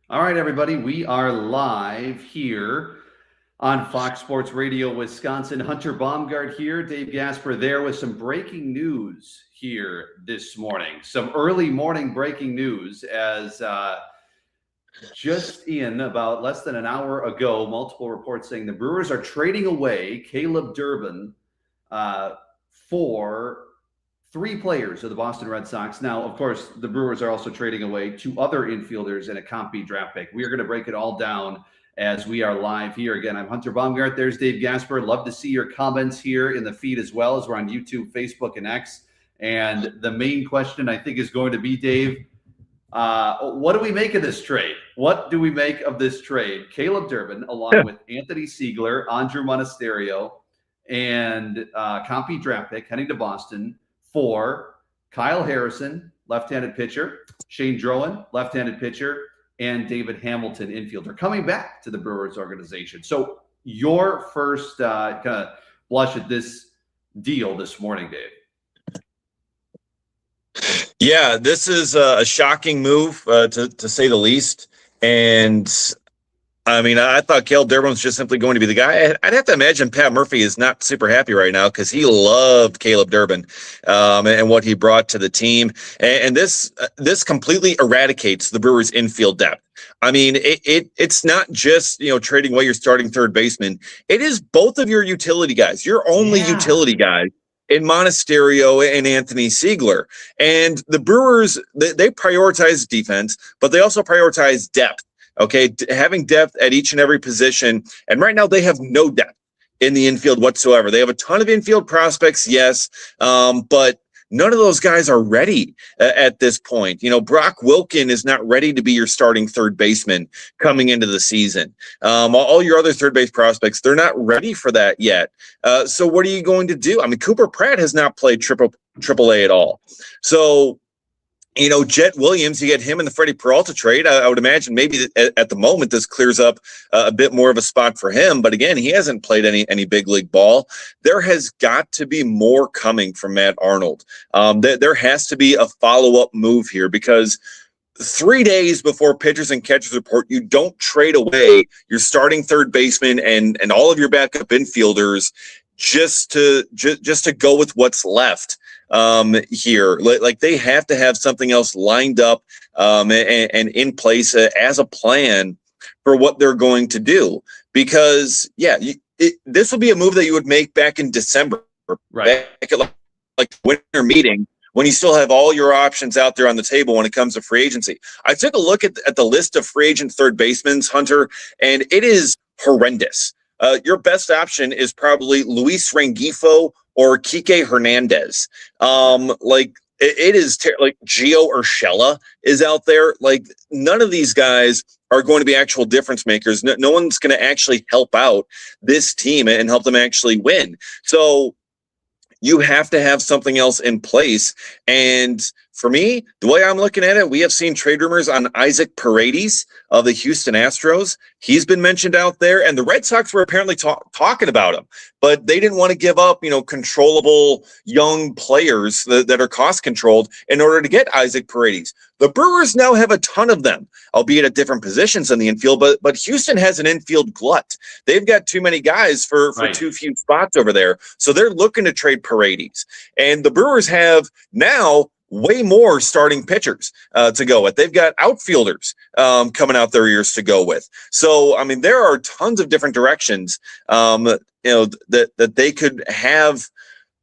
All right, everybody, we are live here on Fox Sports Radio Wisconsin. Hunter Baumgart here, Dave Gasper there with some breaking news here this morning. Some early morning breaking news as just in about less than an hour ago, multiple reports saying the Brewers are trading away Caleb Durbin for three players of the Boston Red Sox. Now, of course, the Brewers are also trading away two other infielders and a Comp B draft pick. We are going to break it all down as we are live here. Again, I'm Hunter Baumgart. There's Dave Gasper. Love to see your comments here in the feed as well as we're on YouTube, Facebook, and X. And the main question, I think, is going to be, Dave, what do we make of this trade? What do we make of this trade? Caleb Durbin, along with Anthony Siegler, Andrew Monasterio, and Comp B draft pick heading to Boston for Kyle Harrison, left-handed pitcher, Shane Drowan, left-handed pitcher, and David Hamilton, infielder, coming back to the Brewers organization. So your first kind of blush at this deal this morning, Dave. Yeah, this is a shocking move, to say the least. And I mean, I thought Caleb Durbin was just simply going to be the guy. I'd have to imagine Pat Murphy is not super happy right now because he loved Caleb Durbin and what he brought to the team. And this completely eradicates the Brewers' infield depth. I mean, it's not just, trading away your starting third baseman. It is both of your utility guys, your only utility guys in Monasterio and Anthony Siegler. And the Brewers, they prioritize defense, but they also prioritize depth. Okay, having depth at each and every position. And right now they have no depth in the infield whatsoever. They have a ton of infield prospects, yes, but none of those guys are ready at this point. Brock Wilken is not ready to be your starting third baseman coming into the season. All your other third base prospects, they're not ready for that yet. So what are you going to do? I mean, Cooper Pratt has not played triple A at all. So, Jet Williams, you get him in the Freddie Peralta trade. I would imagine maybe at the moment this clears up a bit more of a spot for him. But again, he hasn't played any big league ball. There has got to be more coming from Matt Arnold. There has to be a follow-up move here because 3 days before pitchers and catchers report, you don't trade away your starting third baseman and all of your backup infielders just to go with what's left here. Like they have to have something else lined up and in place as a plan for what they're going to do. Because this will be a move that you would make back in December, right? Back at like winter meeting when you still have all your options out there on the table when it comes to free agency. I took a look at the list of free agent third basemen, Hunter, and it is horrendous. Your best option is probably Luis Rengifo or Kike Hernandez. It is like Gio Urshela is out there. Like none of these guys are going to be actual difference makers. No one's going to actually help out this team and help them actually win. So you have to have something else in place. And for me, the way I'm looking at it, we have seen trade rumors on Isaac Paredes of the Houston Astros. He's been mentioned out there, and the Red Sox were apparently talking about him, but they didn't want to give up, controllable young players that are cost controlled in order to get Isaac Paredes. The Brewers now have a ton of them, albeit at different positions in the infield, but Houston has an infield glut. They've got too many guys for too few spots over there. So they're looking to trade Paredes. And the Brewers have now way more starting pitchers to go with. They've got outfielders coming out their ears to go with. So, I mean, there are tons of different directions, that they could have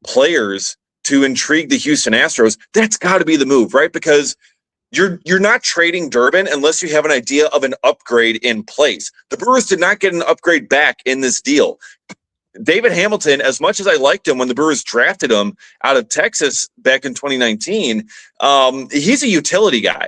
players to intrigue the Houston Astros. That's got to be the move, right? Because you're not trading Durbin unless you have an idea of an upgrade in place. The Brewers did not get an upgrade back in this deal. David Hamilton, as much as I liked him when the Brewers drafted him out of Texas back in 2019, he's a utility guy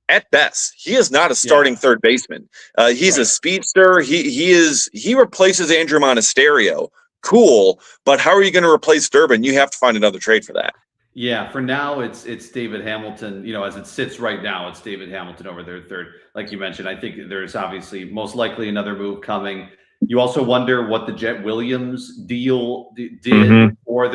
at best. He is not a starting third baseman. He's a speedster. He replaces Andrew Monasterio. Cool, but how are you going to replace Durbin? You have to find another trade for that. Yeah, for now it's David Hamilton. As it sits right now, it's David Hamilton over there third. Like you mentioned, I think there's obviously most likely another move coming. You also wonder what the Jet Williams deal did for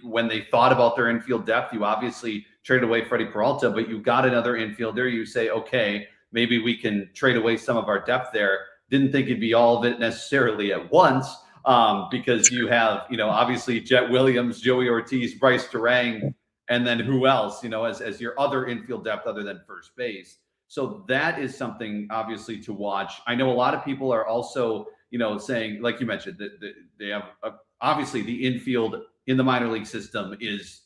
when they thought about their infield depth. You obviously traded away Freddie Peralta, but you got another infielder. You say, okay, maybe we can trade away some of our depth there. Didn't think it'd be all of it necessarily at once, because you have, obviously Jet Williams, Joey Ortiz, Bryce Durang, and then who else, as your other infield depth other than first base. So that is something obviously to watch. I know a lot of people are also, saying, like you mentioned, that they have obviously the infield in the minor league system is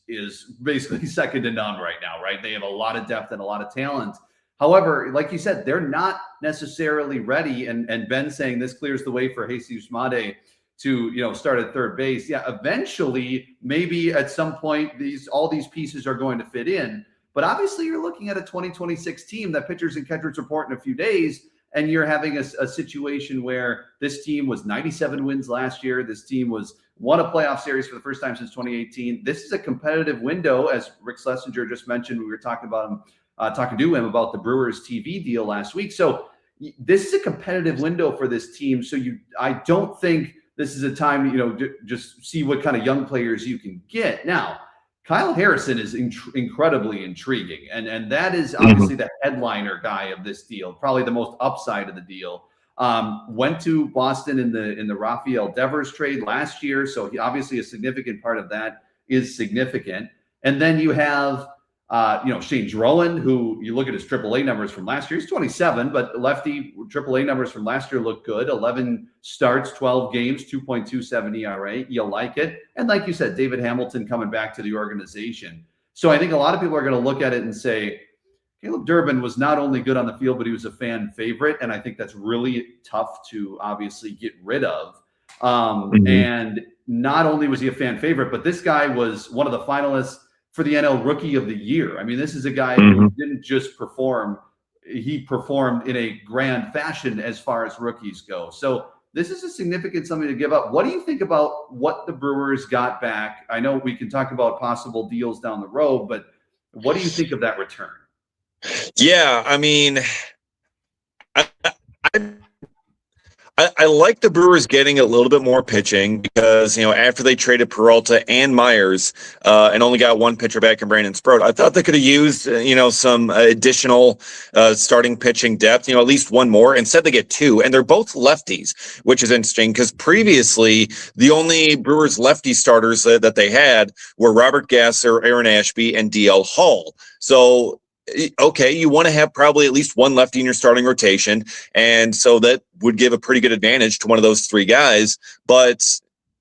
basically second to none right now, right? They have a lot of depth and a lot of talent. However, like you said, they're not necessarily ready. And Ben saying this clears the way for Jesus Made to, start at third base. Yeah, eventually, maybe at some point, all these pieces are going to fit in. But obviously, you're looking at a 2026 team that pitchers and catchers report in a few days, and you're having a situation where this team was 97 wins last year. This team won a playoff series for the first time since 2018. This is a competitive window, as Rick Schlesinger just mentioned. We were talking to him about the Brewers TV deal last week. So this is a competitive window for this team. So I don't think this is a time, just see what kind of young players you can get. Now, Kyle Harrison is incredibly intriguing, and that is obviously the headliner guy of this deal, probably the most upside of the deal. Went to Boston in the Rafael Devers trade last year, so obviously a significant part of that is significant. And then you have Shane Drowan, who you look at his AAA numbers from last year. He's 27, but lefty AAA numbers from last year look good. 11 starts, 12 games, 2.27 ERA. You like it. And like you said, David Hamilton coming back to the organization. So I think a lot of people are going to look at it and say, Caleb Durbin was not only good on the field, but he was a fan favorite. And I think that's really tough to obviously get rid of. And not only was he a fan favorite, but this guy was one of the finalists for the NL Rookie of the Year. I mean, this is a guy who didn't just perform. He performed in a grand fashion as far as rookies go. So this is a significant something to give up. What do you think about what the Brewers got back? I know we can talk about possible deals down the road, but what do you think of that return? Yeah, I mean, I like the Brewers getting a little bit more pitching because, after they traded Peralta and Myers and only got one pitcher back in Brandon Sproat, I thought they could have used, some additional starting pitching depth, at least one more. Instead, they get two, and they're both lefties, which is interesting because previously the only Brewers lefty starters that they had were Robert Gasser, Aaron Ashby, and DL Hall. So, okay, you want to have probably at least one lefty in your starting rotation. And so that would give a pretty good advantage to one of those three guys. But,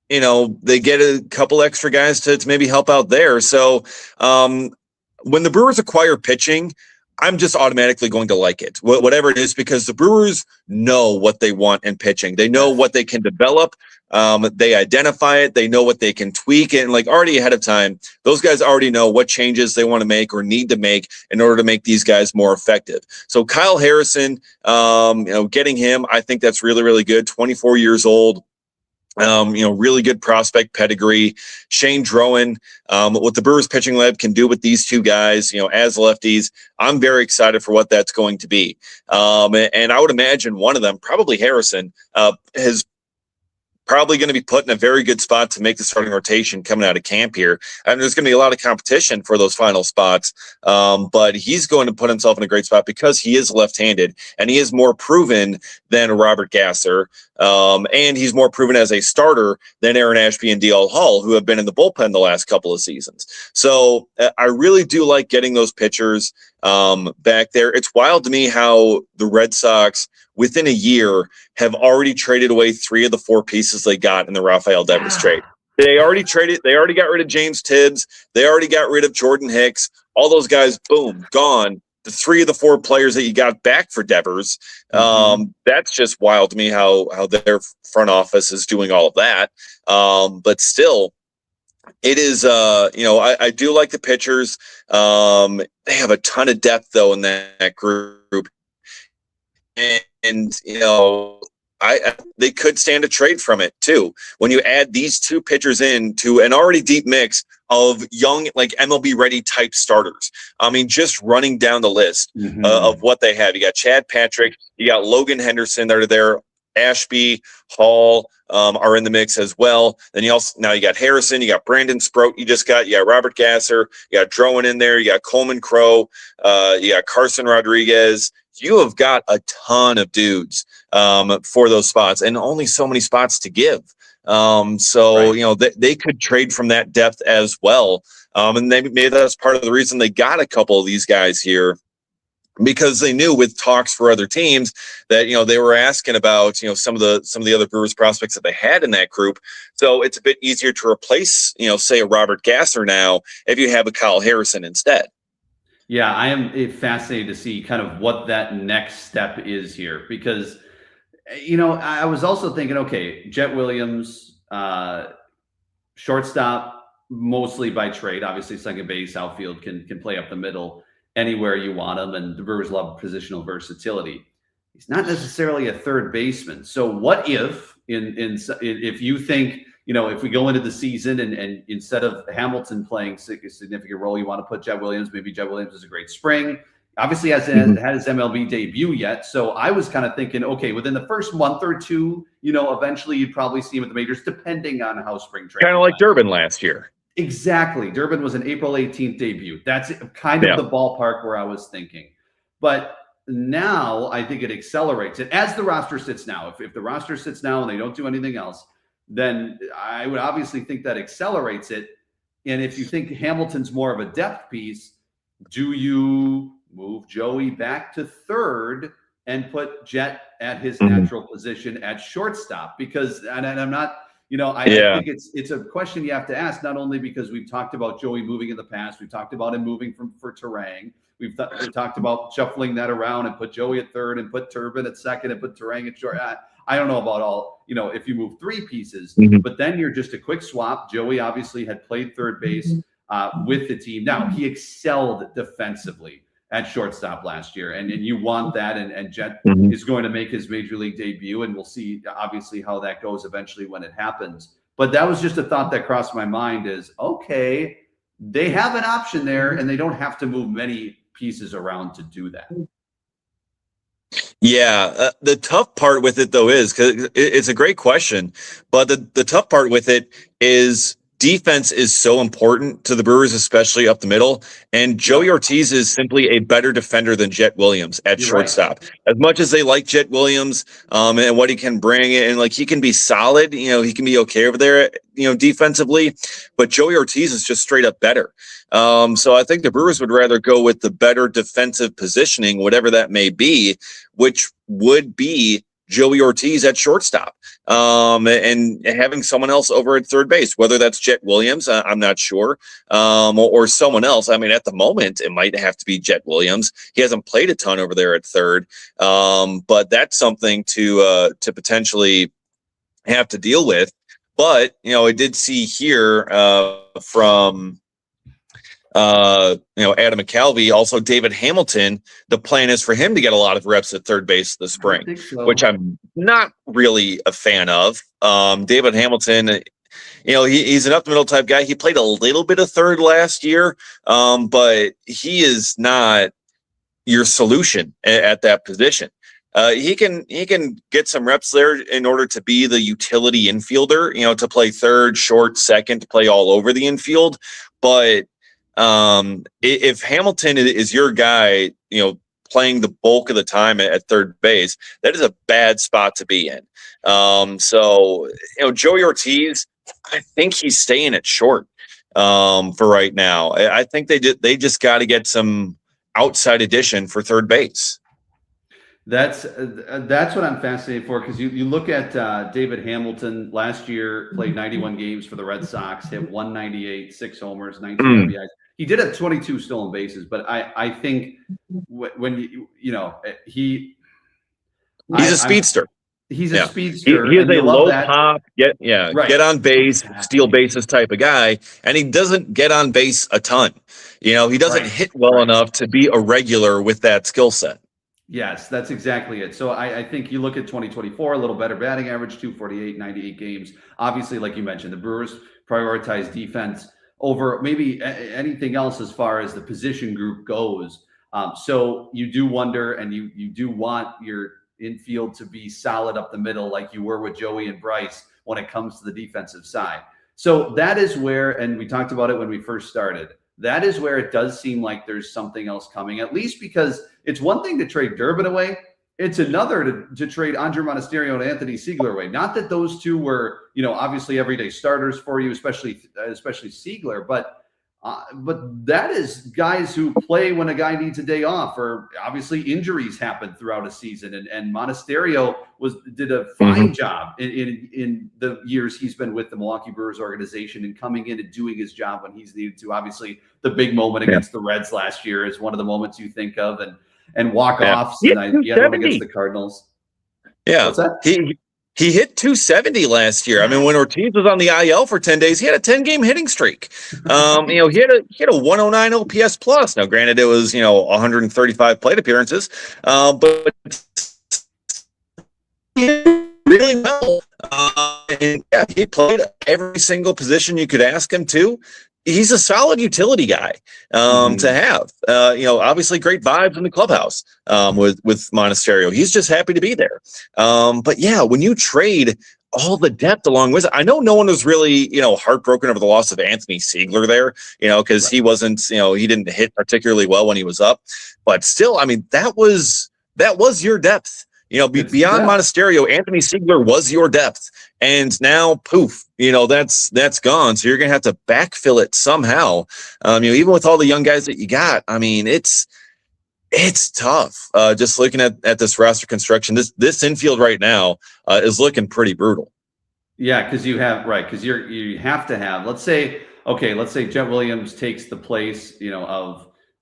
they get a couple extra guys to maybe help out there. So when the Brewers acquire pitching, I'm just automatically going to like it, whatever it is, because the Brewers know what they want in pitching. They know what they can develop. They identify it. They know what they can tweak. And already ahead of time, those guys already know what changes they want to make or need to make in order to make these guys more effective. So Kyle Harrison, getting him, I think that's really, really good. 24 years old. Really good prospect pedigree. Shane Drowan, what the Brewers pitching lab can do with these two guys, as lefties, I'm very excited for what that's going to be. And I would imagine one of them, probably Harrison, has probably going to be put in a very good spot to make the starting rotation coming out of camp here. And there's going to be a lot of competition for those final spots. But he's going to put himself in a great spot because he is left-handed and he is more proven than Robert Gasser. And he's more proven as a starter than Aaron Ashby and DL Hall, who have been in the bullpen the last couple of seasons. So I really do like getting those pitchers back there. It's wild to me how the Red Sox, within a year, have already traded away 3 of the 4 pieces they got in the Rafael Devers trade. They already got rid of James Tibbs. They already got rid of Jordan Hicks. All those guys, boom, gone. The 3 of the 4 players that you got back for Devers, that's just wild to me how their front office is doing all of that. But still, it is, I do like the pitchers. They have a ton of depth, though, in that group. And they could stand a trade from it too. When you add these 2 pitchers into an already deep mix of young, MLB ready type starters. I mean, just running down the list of what they have. You got Chad Patrick, you got Logan Henderson that are there. Ashby, Hall are in the mix as well. Then you got Harrison, you got Brandon Sproat, you got Robert Gasser, you got Drowan in there, you got Coleman Crow, you got Carson Rodriguez. you have got a ton of dudes for those spots and only so many spots to give. So, right. They could trade from that depth as well. And maybe that's part of the reason they got a couple of these guys here, because they knew with talks for other teams that, they were asking about, some of the other Brewers prospects that they had in that group. So it's a bit easier to replace, say a Robert Gasser now if you have a Kyle Harrison instead. Yeah, I am fascinated to see kind of what that next step is here, because, I was also thinking, okay, Jet Williams, shortstop, mostly by trade, obviously second base, outfield can play up the middle anywhere you want him, and the Brewers love positional versatility. He's not necessarily a third baseman. So what if if you think, if we go into the season and instead of Hamilton playing a significant role, you want to put Jet Williams, maybe Jet Williams is a great spring. Obviously hasn't had his MLB debut yet. So I was kind of thinking, okay, within the first month or two, eventually you'd probably see him at the majors, depending on how spring training. Kind of like Durbin last year. Exactly. Durbin was an April 18th debut. That's kind of the ballpark where I was thinking. But now I think it accelerates it as the roster sits now. If the roster sits now and they don't do anything else, then I would obviously think that accelerates it. And if you think Hamilton's more of a depth piece, do you move Joey back to third and put Jet at his natural position at shortstop? Because, and I'm not, I think it's a question you have to ask, not only because we've talked about Joey moving in the past, we've talked about him moving for Terang. We've talked about shuffling that around and put Joey at third and put Durbin at second and put Terang at short. I don't know about all, if you move three pieces, but then you're just a quick swap. Joey obviously had played third base with the team. Now, he excelled defensively at shortstop last year, and you want that, and Jet is going to make his major league debut, and we'll see obviously how that goes eventually when it happens. But that was just a thought that crossed my mind is, okay, they have an option there, and they don't have to move many pieces around to do that. Yeah, the tough part with it, though, is because it's a great question, but the tough part with it is defense is so important to the Brewers, especially up the middle. And Joey Ortiz is simply a better defender than Jet Williams at shortstop. Right. As much as they like Jet Williams and what he can bring, and like he can be solid, he can be okay over there, defensively. But Joey Ortiz is just straight up better. So I think the Brewers would rather go with the better defensive positioning, whatever that may be, which would be Joey Ortiz at shortstop, and having someone else over at third base, whether that's Jet Williams, I'm not sure, or someone else. I mean, at the moment, it might have to be Jet Williams. He hasn't played a ton over there at third, but that's something to potentially have to deal with. But, I did see here from Adam McCalvey, also David Hamilton, the plan is for him to get a lot of reps at third base this spring, which I'm not really a fan of. David Hamilton, he's an up the middle type guy. He played a little bit of third last year, but he is not your solution at that position. He can get some reps there in order to be the utility infielder, to play third, short, second, to play all over the infield. But if Hamilton is your guy, playing the bulk of the time at third base, that is a bad spot to be in. So Joey Ortiz, I think he's staying at short for right now. I think they just got to get some outside addition for third base. That's what I'm fascinated for, because you look at David Hamilton last year, played 91 games for the Red Sox, hit 198, 6 homers, 19 RBIs. He did have 22 stolen bases, but I think when he's a speedster. He's a speedster. He is a low pop, get on base, steal bases type of guy, and he doesn't get on base a ton. He doesn't hit well enough to be a regular with that skill set. Yes, that's exactly it. So I think you look at 2024, a little better batting average, 248, 98 games. Obviously, like you mentioned, the Brewers prioritize defense over maybe anything else as far as the position group goes. So you do wonder, and you do want your infield to be solid up the middle like you were with Joey and Bryce when it comes to the defensive side. So that is where, and we talked about it when we first started, that is where it does seem like there's something else coming, at least because it's one thing to trade Durbin away. It's another to trade Andrew Monasterio and Anthony Siegler away. Not that those two were, obviously everyday starters for you, especially Siegler, but that is guys who play when a guy needs a day off, or obviously injuries happen throughout a season. And Monasterio did a fine job in the years he's been with the Milwaukee Brewers organization and coming in and doing his job when he's needed to. Obviously, the big moment against the Reds last year is one of the moments you think of, and walk-offs, and he had one against the Cardinals. Yeah, what's that? He hit 270 last year. I mean, when Ortiz was on the IL for 10 days, he had a 10-game hitting streak. He had a 109 OPS plus. Now, granted, it was 135 plate appearances, but really well. And yeah, he played every single position you could ask him to. He's a solid utility guy to have. Obviously great vibes in the clubhouse with Monasterio. He's just happy to be there. But yeah, when you trade all the depth along with it, I know no one was really, heartbroken over the loss of Anthony Siegler there, because he wasn't, he didn't hit particularly well when he was up. But still, I mean, that was your depth. Beyond Monasterio, Anthony Siegler was your depth. And now, poof, that's gone. So you're going to have to backfill it somehow. Even with all the young guys that you got, I mean, it's tough. Just looking at this roster construction, this infield right now is looking pretty brutal. Yeah, because you have you have to have. Let's say Jet Williams takes the place,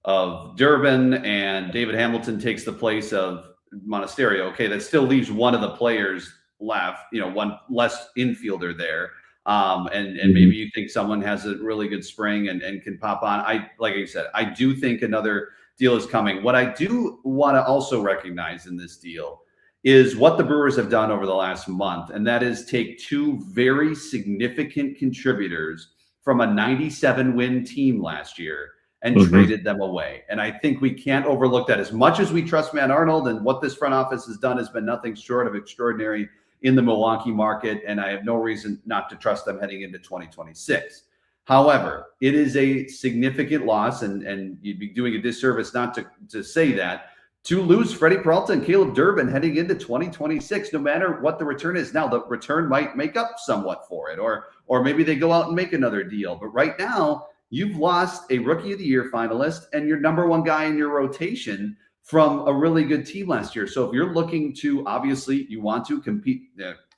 of Durbin, and David Hamilton takes the place of Monasterio. Okay, that still leaves one of the players left, one less infielder there. And maybe you think someone has a really good spring and can pop on. Like I said, I do think another deal is coming. What I do want to also recognize in this deal is what the Brewers have done over the last month, and that is take two very significant contributors from a 97-win team last year and traded them away. And I think we can't overlook that. As much as we trust Matt Arnold, and what this front office has done has been nothing short of extraordinary in the Milwaukee market, and I have no reason not to trust them heading into 2026. However, it is a significant loss, and you'd be doing a disservice not to say that, to lose Freddie Peralta and Caleb Durbin heading into 2026, no matter what the return is. Now, the return might make up somewhat for it, or maybe they go out and make another deal. But right now, you've lost a Rookie of the Year finalist and your number one guy in your rotation from a really good team last year. So if you're looking to, obviously, you want to compete,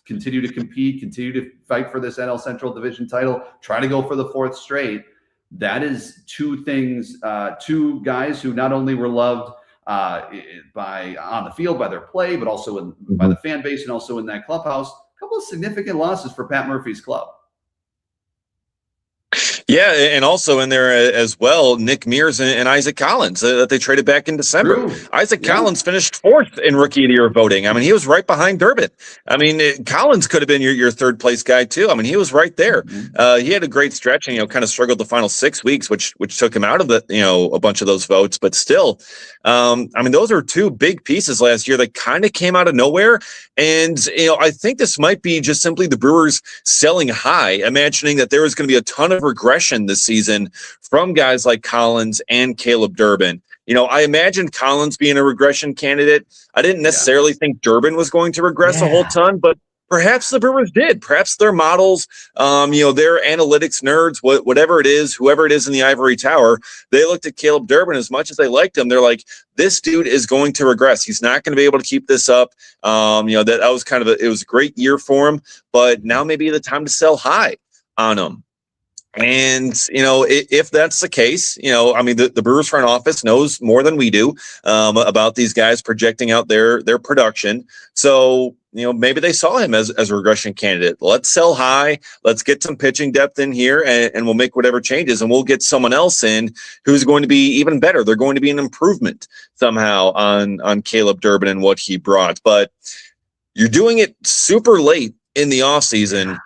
continue to compete, continue to fight for this NL Central Division title, try to go for the fourth straight. That is two things, two guys who not only were loved by on the field by their play, but also by the fan base and also in that clubhouse. A couple of significant losses for Pat Murphy's club. Yeah, and also in there as well, Nick Mears and Isaac Collins that they traded back in December. True. Isaac Collins finished fourth in Rookie of the Year voting. I mean, he was right behind Durbin. I mean, Collins could have been your third place guy too. I mean, he was right there. He had a great stretch and kind of struggled the final 6 weeks, which took him out of the a bunch of those votes. But still, I mean, those are two big pieces last year that kind of came out of nowhere. And I think this might be just simply the Brewers selling high, imagining that there was going to be a ton of regression this season from guys like Collins and Caleb Durbin. I imagined Collins being a regression candidate. I didn't necessarily think Durbin was going to regress a whole ton, but perhaps the Brewers did. Perhaps their models, their analytics nerds, whatever it is, whoever it is in the ivory tower, they looked at Caleb Durbin as much as they liked him. They're like, this dude is going to regress. He's not going to be able to keep this up. That was kind of it was a great year for him, but now may be the time to sell high on him. And, if that's the case, I mean, the Brewers front office knows more than we do about these guys projecting out their production. So, maybe they saw him as a regression candidate. Let's sell high. Let's get some pitching depth in here and we'll make whatever changes and we'll get someone else in who's going to be even better. They're going to be an improvement somehow on Caleb Durbin and what he brought. But you're doing it super late in the offseason.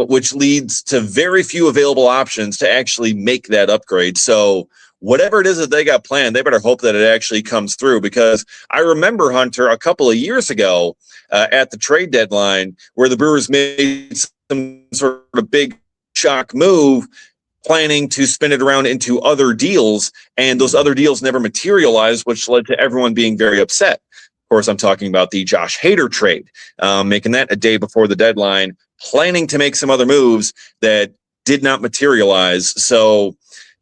Which leads to very few available options to actually make that upgrade. So whatever it is that they got planned, they better hope that it actually comes through, because I remember, Hunter, a couple of years ago at the trade deadline where the Brewers made some sort of big shock move. planning to spin it around into other deals, and those other deals never materialized, which led to everyone being very upset. Of course, I'm talking about the Josh Hader trade, making that a day before the deadline, planning to make some other moves that did not materialize. So,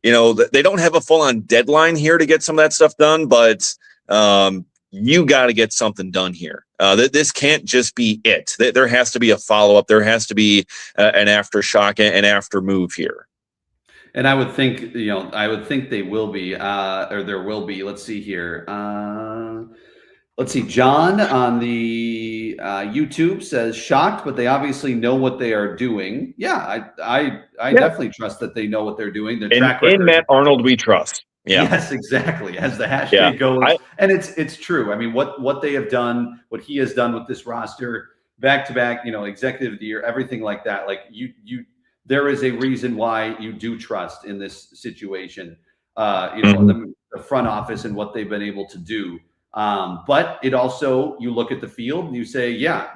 they don't have a full-on deadline here to get some of that stuff done, but you got to get something done here. This can't just be it. There has to be a follow-up. There has to be an aftershock, an after move here. And I would think, they will be, or there will be. Let's see here. Let's see. John on the YouTube says shocked, but they obviously know what they are doing. Yeah, I definitely trust that they know what they're doing. Their track record. In Matt Arnold, we trust. Yeah. Yes, exactly. As the hashtag goes, and it's true. I mean, what they have done, what he has done with this roster, back to back, executive of the year, everything like that. Like there is a reason why you do trust in this situation. The front office and what they've been able to do. But it also, you look at the field and you say, yeah,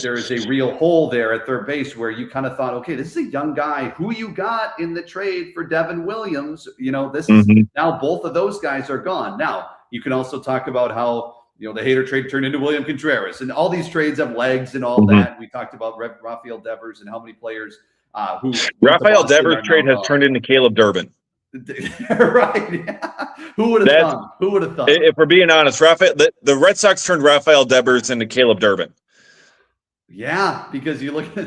there is a real hole there at third base where you kind of thought, okay, this is a young guy who you got in the trade for Devin Williams. This is now both of those guys are gone. Now you can also talk about how, the Hader trade turned into William Contreras, and all these trades have legs and all that. We talked about Rafael Devers and how many players who Rafael Devers trade has turned into Caleb Durbin. Right. Yeah. Who would have thought? Who would have thought? If we're being honest, the Red Sox turned Rafael Devers into Caleb Durbin. Yeah, because you look at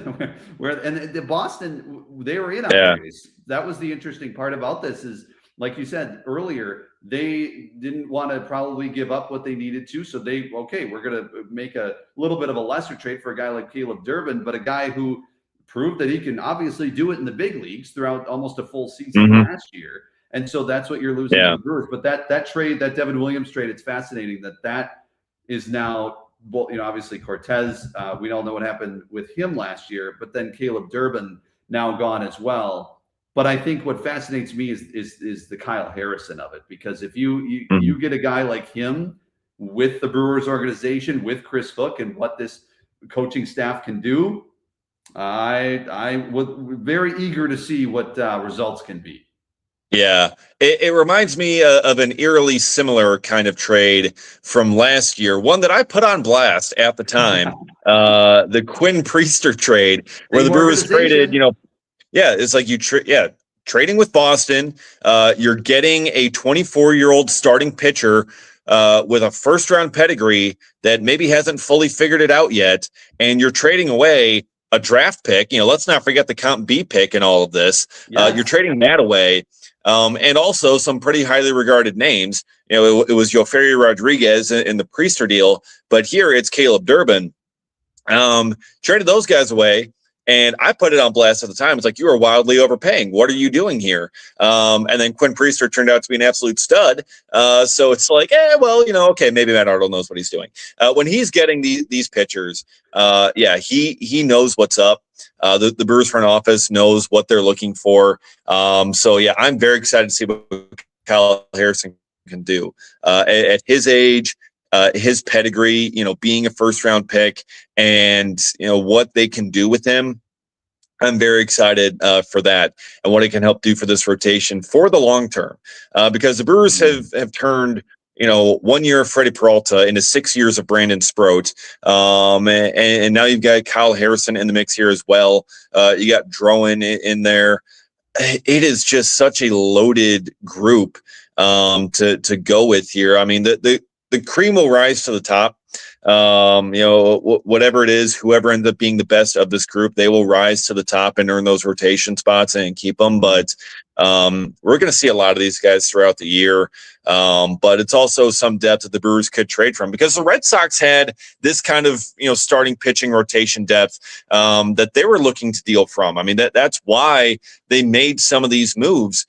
where and the Boston, they were in on race. That was the interesting part about this is, like you said earlier, they didn't want to probably give up what they needed to. So we're going to make a little bit of a lesser trade for a guy like Caleb Durbin, but a guy who proved that he can obviously do it in the big leagues throughout almost a full season last year. And so that's what you're losing to the Brewers. But that trade, that Devin Williams trade, it's fascinating that is now, obviously Cortez, we all know what happened with him last year, but then Caleb Durbin now gone as well. But I think what fascinates me is the Kyle Harrison of it, because if you get a guy like him with the Brewers organization, with Chris Hook and what this coaching staff can do, I would very eager to see what results can be. Yeah, it reminds me of an eerily similar kind of trade from last year, one that I put on blast at the time, the Quinn Priester trade, where the Brewers traded, it's like trading with Boston. You're getting a 24-year-old starting pitcher with a first-round pedigree that maybe hasn't fully figured it out yet, and you're trading away a draft pick. Let's not forget the Comp B pick in all of this. Yes. You're trading that away. And also some pretty highly regarded names. It was Yoferi Rodriguez in the Priester deal, but here it's Caleb Durbin. Traded those guys away, and I put it on blast at the time. It's like, you are wildly overpaying. What are you doing here? And then Quinn Priester turned out to be an absolute stud. So it's like, okay, maybe Matt Arnold knows what he's doing. When he's getting these pitchers, he knows what's up. The Brewers front office knows what they're looking for. I'm very excited to see what Kyle Harrison can do at his age, his pedigree, being a first round pick, and what they can do with him. I'm very excited for that and what it can help do for this rotation for the long term, because the Brewers have turned 1 year of Freddie Peralta into 6 years of Brandon Sproat. And now you've got Kyle Harrison in the mix here as well. You got Drowan in there. It is just such a loaded group to go with here. I mean, the cream will rise to the top. Whatever it is, whoever ends up being the best of this group, they will rise to the top and earn those rotation spots and keep them. But we're going to see a lot of these guys throughout the year. But it's also some depth that the Brewers could trade from, because the Red Sox had this kind of, starting pitching rotation depth that they were looking to deal from. I mean, that's why they made some of these moves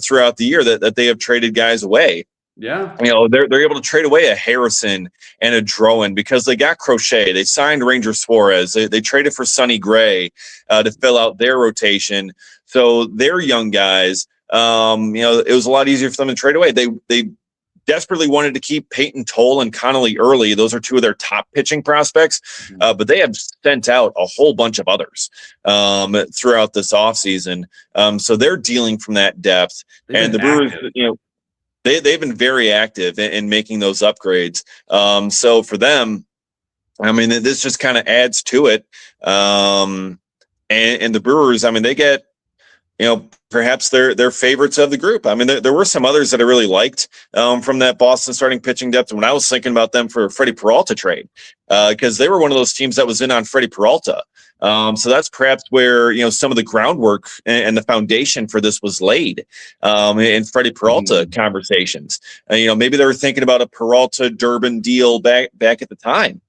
throughout the year that they have traded guys away. Yeah. They're able to trade away a Harrison and a Drowan because they got Crochet. They signed Ranger Suarez. They traded for Sonny Gray to fill out their rotation. So they're young guys. It was a lot easier for them to trade away. They desperately wanted to keep Peyton Toll and Connolly early. Those are two of their top pitching prospects, but they have sent out a whole bunch of others throughout this offseason. So they're dealing from that depth. And the Brewers, they've been very active in making those upgrades. So for them, I mean, this just kind of adds to it. And the Brewers, I mean, they get, perhaps they're favorites of the group. I mean, there were some others that I really liked from that Boston starting pitching depth. When I was thinking about them for Freddie Peralta trade, because they were one of those teams that was in on Freddie Peralta. So that's perhaps where, some of the groundwork and the foundation for this was laid in Freddie Peralta conversations. Maybe they were thinking about a Peralta Durbin deal back at the time,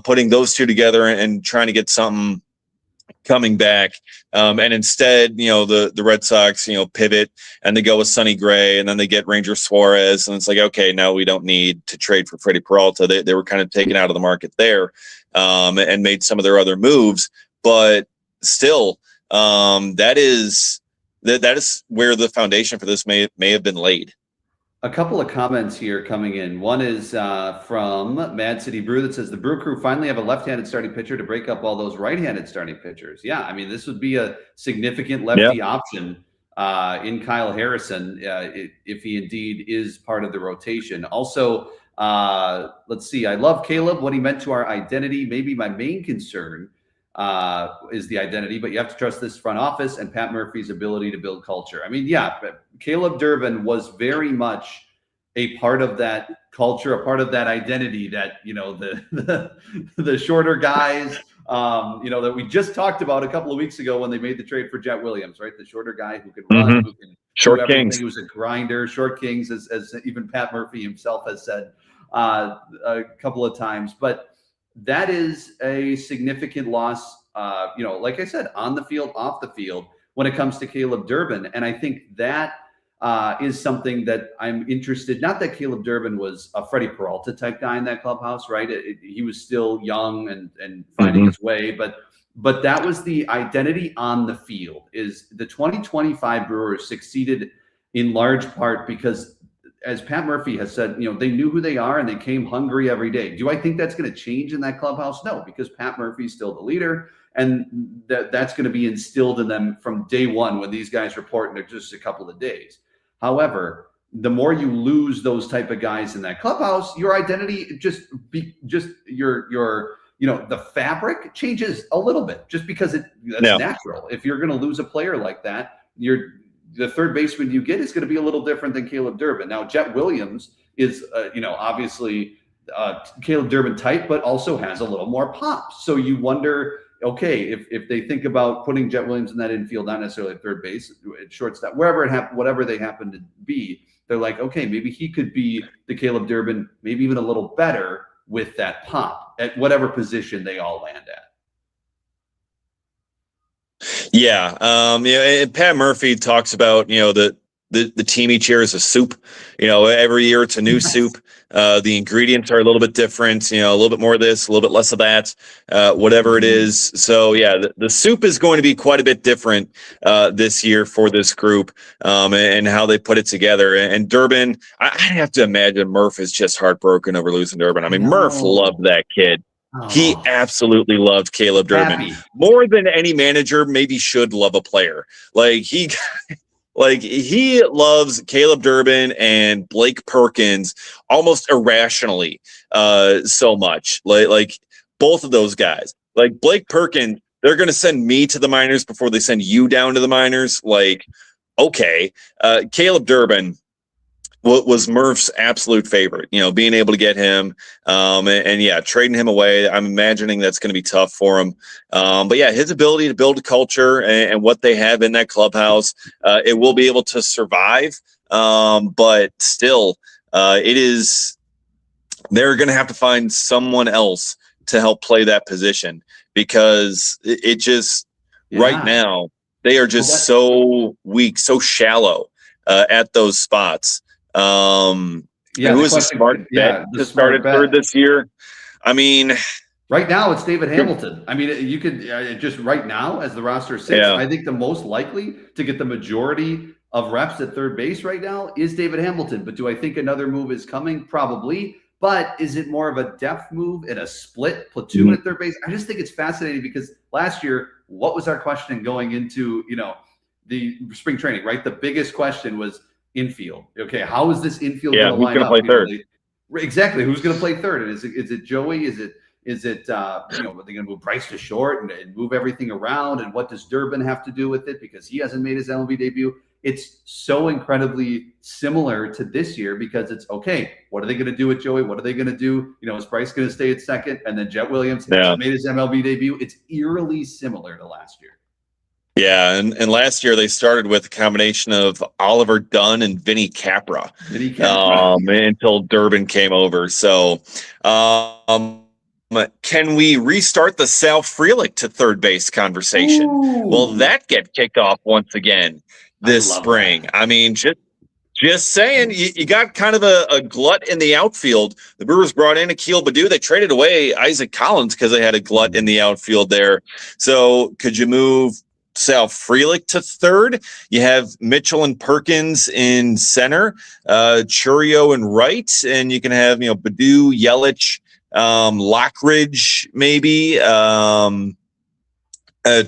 putting those two together and trying to get something coming back. And instead, the Red Sox, pivot and they go with Sonny Gray, and then they get Ranger Suarez. And it's like, okay, now we don't need to trade for Freddie Peralta. They were kind of taken out of the market there and made some of their other moves. But still, that is where the foundation for this may have been laid. A couple of comments here coming in. One is from Mad City Brew that says the Brew Crew finally have a left-handed starting pitcher to break up all those right-handed starting pitchers. Yeah, I mean, this would be a significant lefty option in Kyle Harrison if he indeed is part of the rotation. Also, let's see. I love Caleb, what he meant to our identity. Maybe my main concern is the identity, but you have to trust this front office and Pat Murphy's ability to build culture. I mean, yeah, Caleb Durbin was very much a part of that culture, a part of that identity that, the shorter guys, that we just talked about a couple of weeks ago when they made the trade for Jet Williams, right? The shorter guy who can run, who can short kings. He was a grinder, short kings, as even Pat Murphy himself has said a couple of times. But that is a significant loss, like I said, on the field, off the field, when it comes to Caleb Durbin. And I think that is something that I'm interested. Not that Caleb Durbin was a Freddie Peralta type guy in that clubhouse, right? He was still young and finding his way, but that was the identity on the field. Is the 2025 Brewers succeeded in large part because, as Pat Murphy has said, they knew who they are and they came hungry every day. Do I think that's going to change in that clubhouse? No, because Pat Murphy's still the leader, and that's going to be instilled in them from day one when these guys report in just a couple of days. However, the more you lose those type of guys in that clubhouse, your identity the fabric changes a little bit, just because that's natural. If you're going to lose a player like that, the third baseman you get is going to be a little different than Caleb Durbin. Now, Jet Williams is, obviously Caleb Durbin type, but also has a little more pop. So you wonder, okay, if they think about putting Jet Williams in that infield, not necessarily at third base, at shortstop, whatever they happen to be, they're like, okay, maybe he could be the Caleb Durbin, maybe even a little better with that pop at whatever position they all land at. Yeah. And Pat Murphy talks about, the team each year is a soup. Every year it's a new soup. The ingredients are a little bit different, a little bit more of this, a little bit less of that, whatever it is. So yeah, the soup is going to be quite a bit different this year for this group and how they put it together. And Durbin, I have to imagine Murph is just heartbroken over losing Durbin. I mean, Murph loved that kid. He absolutely loved Caleb Durbin more than any manager maybe should love a player. He loves Caleb Durbin and Blake Perkins almost irrationally so much. Like both of those guys. Like Blake Perkins, they're going to send me to the minors before they send you down to the minors. Okay. Caleb Durbin was Murph's absolute favorite, being able to get him and yeah, trading him away. I'm imagining that's going to be tough for him. But yeah, his ability to build a culture and what they have in that clubhouse, it will be able to survive. But still, they're going to have to find someone else to help play that position because right now they are just so weak, so shallow at those spots. Who is the smart bet to start third this year? I mean, right now it's David Hamilton. I mean, you could just right now as the roster sits, I think the most likely to get the majority of reps at third base right now is David Hamilton. But do I think another move is coming? Probably. But is it more of a depth move and a split platoon at third base? I just think it's fascinating because last year, what was our question going into, the spring training, right? The biggest question was infield. Okay, how is this infield going to line up? Play third? Exactly. Who's going to play third? And is it Joey? Is it are they going to move Bryce to short and move everything around? And what does Durbin have to do with it because he hasn't made his MLB debut? It's so incredibly similar to this year because it's okay. What are they going to do with Joey? What are they going to do? Is Bryce going to stay at second? And then Jet Williams hasn't made his MLB debut. It's eerily similar to last year. Yeah, and last year they started with a combination of Oliver Dunn and Vinny Capra. Until Durbin came over. So, can we restart the Sal Frelick to third base conversation? Ooh. Will that get kicked off once again this spring? That. I mean, just saying, you got kind of a glut in the outfield. The Brewers brought in Akil Baddoo. They traded away Isaac Collins because they had a glut in the outfield there. So could you move Sal Frelick to third? You have Mitchell and Perkins in center, Churio and right, and you can have Baddoo, Yelich, Lockridge maybe,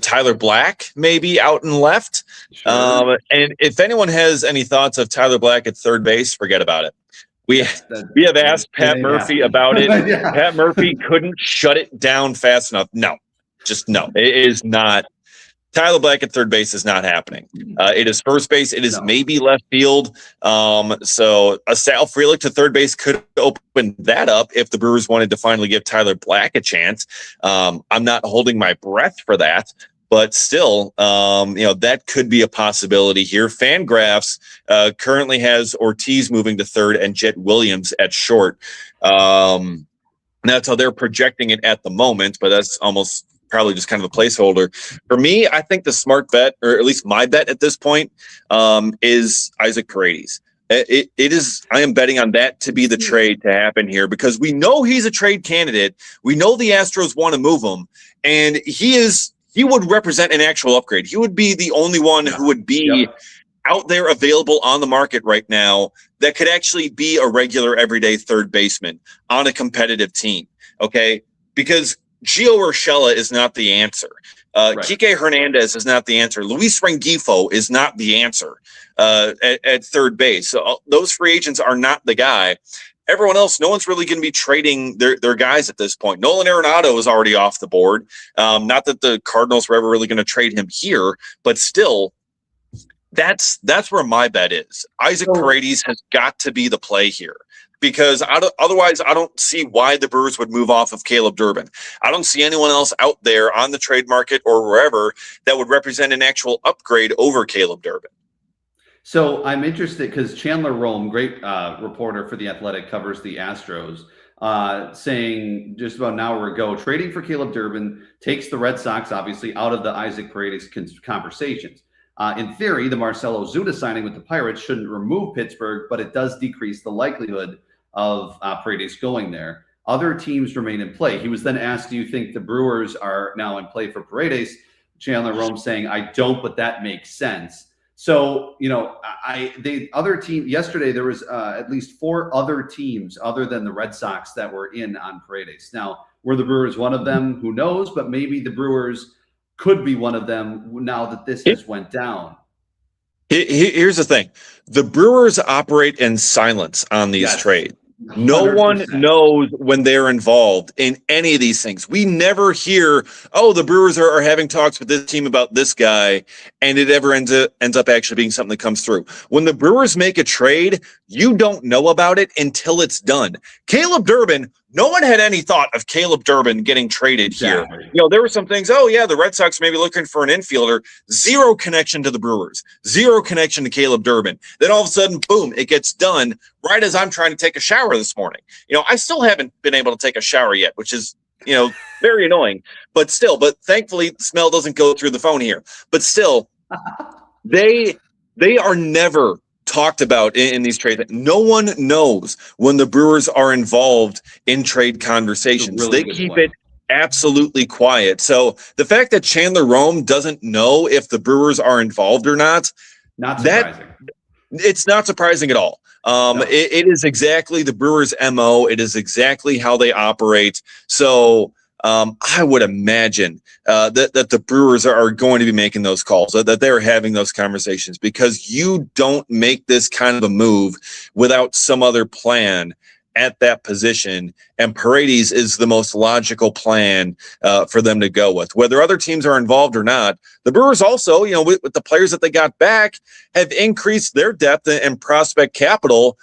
Tyler Black maybe out and left. Sure. And if anyone has any thoughts of Tyler Black at third base, forget about it. We have asked Pat Murphy about it. Yeah. Pat Murphy couldn't shut it down fast enough. No. It is not. Tyler Black at third base is not happening. It is first base. It is maybe left field. So a Sal Frelick to third base could open that up if the Brewers wanted to finally give Tyler Black a chance. I'm not holding my breath for that, but still, that could be a possibility here. Fangraphs currently has Ortiz moving to third and Jet Williams at short. That's how they're projecting it at the moment, but that's almost probably just kind of a placeholder. For me, I think the smart bet, or at least my bet at this point, is Isaac Paredes. It is. I am betting on that to be the trade to happen here because we know he's a trade candidate. We know the Astros want to move him, and he would represent an actual upgrade. He would be the only one who would be out there available on the market right now that could actually be a regular everyday third baseman on a competitive team. Okay, because Gio Urshela is not the answer. Kike Hernandez is not the answer. Luis Rengifo is not the answer at third base. So those free agents are not the guy. Everyone else, no one's really going to be trading their guys at this point. Nolan Arenado is already off the board. Not that the Cardinals were ever really going to trade him here, but still, that's where my bet is. Isaac Paredes has got to be the play here. Because otherwise, I don't see why the Brewers would move off of Caleb Durbin. I don't see anyone else out there on the trade market or wherever that would represent an actual upgrade over Caleb Durbin. So I'm interested because Chandler Rome, great reporter for The Athletic, covers the Astros, saying just about an hour ago, trading for Caleb Durbin takes the Red Sox, obviously, out of the Isaac Paredes conversations. In theory, the Marcell Ozuna signing with the Pirates shouldn't remove Pittsburgh, but it does decrease the likelihood of Paredes going there. Other teams remain in play. He was then asked, do you think the Brewers are now in play for Paredes? Chandler Rome saying, I don't, but that makes sense. So, the other team, yesterday there was at least 4 other teams other than the Red Sox that were in on Paredes. Now, were the Brewers one of them? Who knows? But maybe the Brewers could be one of them now that this has went down. Here's the thing. The Brewers operate in silence on these trades. 100%. No one knows when they're involved in any of these things. We never hear, the Brewers are having talks with this team about this guy, and it ever ends up actually being something that comes through. When the Brewers make a trade, you don't know about it until it's done. Caleb Durbin, no one had any thought of Caleb Durbin getting traded here. There were some things, the Red Sox may be looking for an infielder. Zero connection to the Brewers. Zero connection to Caleb Durbin. Then all of a sudden, boom, it gets done right as I'm trying to take a shower this morning. I still haven't been able to take a shower yet, which is, very annoying. But thankfully, the smell doesn't go through the phone here. But still, they are never talked about in these trades. No one knows when the Brewers are involved in trade conversations. Really they keep it absolutely quiet. So the fact that Chandler Rome doesn't know if the Brewers are involved or not, Not surprising. It's not surprising at all. No. It is exactly the Brewers' MO. It is exactly how they operate. So I would imagine that the Brewers are going to be making those calls, that they're having those conversations, because you don't make this kind of a move without some other plan at that position, and Paredes is the most logical plan for them to go with. Whether other teams are involved or not, the Brewers also, with the players that they got back, have increased their depth and prospect capital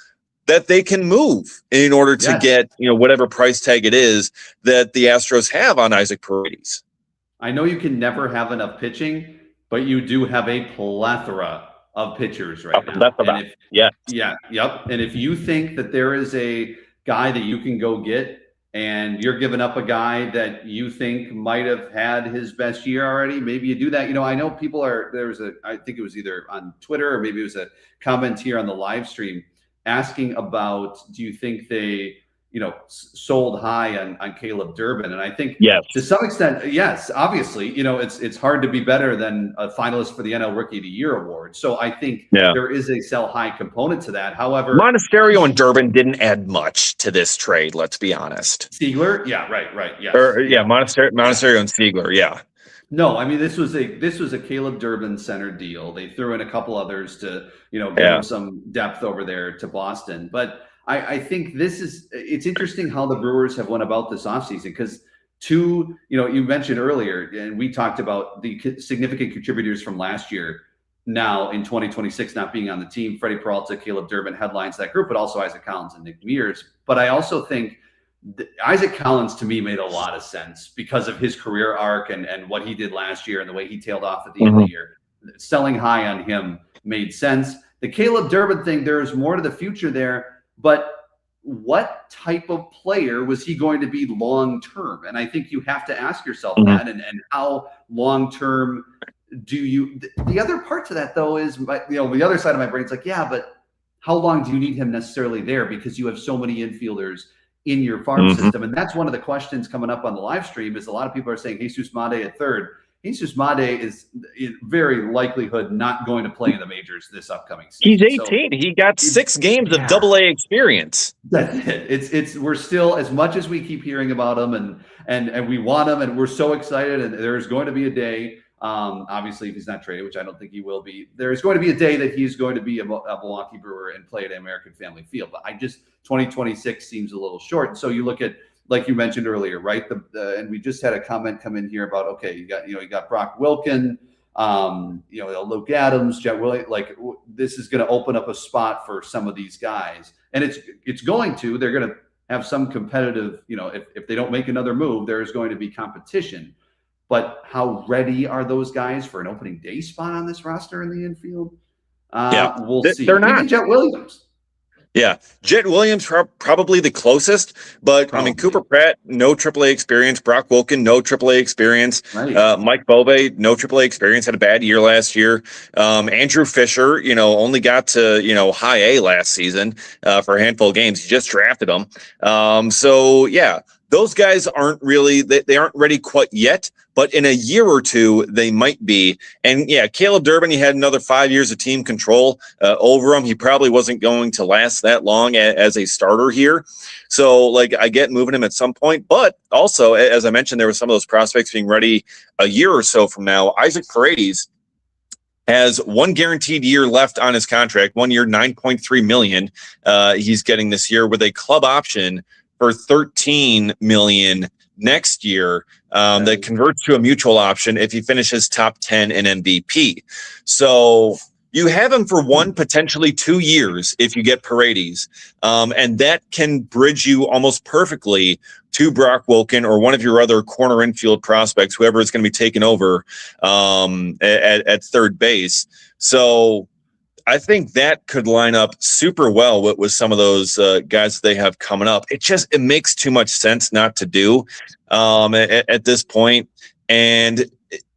that they can move in order to get, whatever price tag it is that the Astros have on Isaac Paredes. I know you can never have enough pitching, but you do have a plethora of pitchers right now. And and if you think that there is a guy that you can go get, and you're giving up a guy that you think might have had his best year already, maybe you do that. I know people I think it was either on Twitter or maybe it was a comment here on the live stream asking about, do you think they sold high on Caleb Durbin? And I think to some extent, yes, obviously, it's hard to be better than a finalist for the NL Rookie of the Year award. So I think there is a sell high component to that. However, Monasterio and Durbin didn't add much to this trade. Let's be honest. Siegler. Yeah. Right. Yes. Monasterio and Siegler. Yeah. No, I mean, this was a Caleb Durbin centered deal. They threw in a couple others to, give them some depth over there to Boston. But I think it's interesting how the Brewers have went about this offseason, because you mentioned earlier, and we talked about the significant contributors from last year now in 2026 not being on the team. Freddie Peralta, Caleb Durbin headlines that group, but also Isaac Collins and Nick Mears. But I also think Isaac Collins to me made a lot of sense because of his career arc and what he did last year and the way he tailed off at the end of the year. Selling high on him made sense. The Caleb Durbin thing, there's more to the future there. But what type of player was he going to be long term? And I think you have to ask yourself that, and how long term do you? The other part to that though is, the other side of my brain's like, but how long do you need him necessarily there? Because you have so many infielders in your farm system, and that's one of the questions coming up on the live stream. Is a lot of people are saying Jesus Made at third. Jesus Made is in very likelihood not going to play in the majors this upcoming season. He's 18. He got 6 games of AA experience. That's it. We're still, as much as we keep hearing about him and we want him and we're so excited, and there's going to be a day, obviously if he's not traded, which I don't think he will be, there's going to be a day that he's going to be a Milwaukee Brewer and play at American Family Field. But 2026 seems a little short. And so you look at, like you mentioned earlier, right? And we just had a comment come in here about, you got Brock Wilken, Luke Adams, Jet Williams. Like, this is going to open up a spot for some of these guys, and they're going to have some competitive. If they don't make another move, there is going to be competition. But how ready are those guys for an opening day spot on this roster in the infield? We'll see. They're not. Maybe Jet Williams. Yeah, Jet Williams probably the closest, but I mean, Cooper Pratt, no AAA experience. Brock Wilken, no AAA experience. Right. Mike Bove, no AAA experience. Had a bad year last year. Andrew Fisher, only got to high A last season for a handful of games. He just drafted him. Those guys aren't really they aren't ready quite yet, but in a year or two they might be. And Caleb Durbin, he had another 5 years of team control over him. He probably wasn't going to last that long as a starter here. So I get moving him at some point, but also, as I mentioned, there were some of those prospects being ready a year or so from now. Isaac Paredes has one guaranteed year left on his contract, 1 year, $9.3 million. He's getting this year with a club option for $13 million next year, that converts to a mutual option if he finishes top 10 in MVP. So you have him for 1, potentially 2 years if you get Paredes, and that can bridge you almost perfectly to Brock Wilken or one of your other corner infield prospects, whoever is going to be taken over at third base. So I think that could line up super well with some of those guys that they have coming up. It makes too much sense not to do at this point. And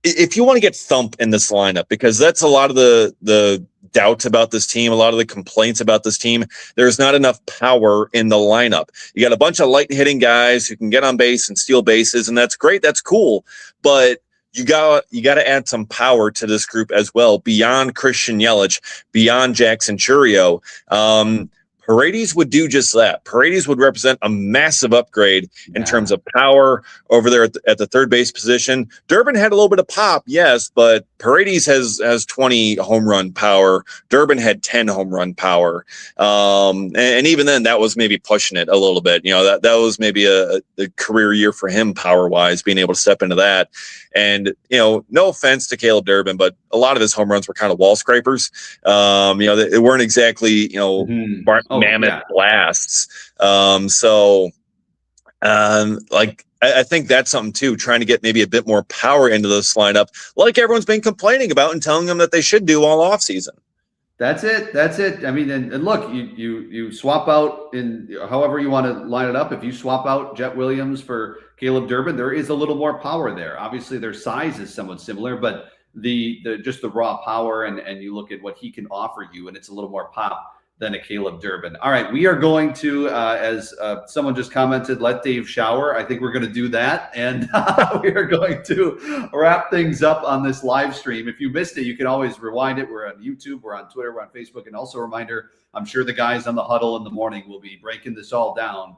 if you want to get thump in this lineup, because that's a lot of the doubts about this team, a lot of the complaints about this team, there's not enough power in the lineup. You got a bunch of light hitting guys who can get on base and steal bases, and that's great. That's cool. But you got to add some power to this group as well, beyond Christian Yelich, beyond Jackson Churio. Paredes would do just that. Paredes would represent a massive upgrade in terms of power over there at the third base position. Durbin had a little bit of pop, yes, but Paredes has 20 home run power. Durbin had 10 home run power. And even then, that was maybe pushing it a little bit. That was maybe a career year for him power-wise, being able to step into that. And, no offense to Caleb Durbin, but a lot of his home runs were kind of wall scrapers. They weren't exactly, mammoth blasts. I think that's something too, trying to get maybe a bit more power into this lineup, like everyone's been complaining about and telling them that they should do all offseason. That's it. I mean, and look, you swap out in however you want to line it up. If you swap out Jet Williams for Caleb Durbin, there is a little more power there. Obviously, their size is somewhat similar, but the just the raw power and you look at what he can offer you, and it's a little more pop than a Caleb Durbin. All right, we are going to, as someone just commented, let Dave shower. I think we're going to do that, and we are going to wrap things up on this live stream. If you missed it, you can always rewind it. We're on YouTube, we're on Twitter, we're on Facebook, and also a reminder, I'm sure the guys on the huddle in the morning will be breaking this all down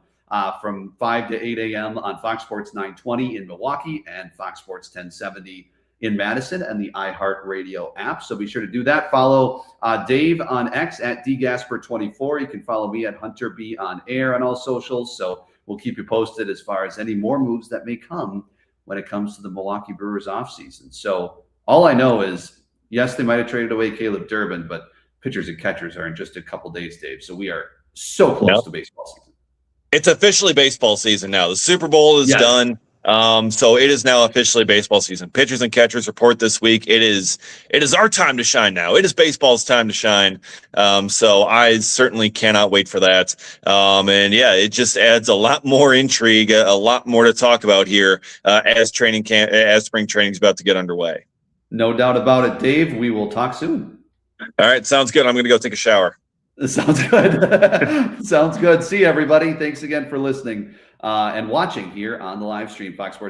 from 5 to 8 a.m. on Fox Sports 920 in Milwaukee and Fox Sports 1070 in Madison and the iHeartRadio app. So be sure to do that. Follow Dave on X at dgasper24. You can follow me at Hunter B on air on all socials. So we'll keep you posted as far as any more moves that may come when it comes to the Milwaukee Brewers offseason. So all I know is, yes, they might have traded away Caleb Durbin, but pitchers and catchers are in just a couple days, Dave. So we are so close to baseball season. It's officially baseball season now. The Super Bowl is done. So it is now officially baseball season. Pitchers and catchers report this week. It is our time to shine now. It is baseball's time to shine. So I certainly cannot wait for that. And yeah, it just adds a lot more intrigue, a lot more to talk about here as spring training is about to get underway. No doubt about it, Dave. We will talk soon. All right, sounds good. I'm going to go take a shower. Sounds good. Sounds good. See you, everybody. Thanks again for listening and watching here on the live stream, Fox Sports.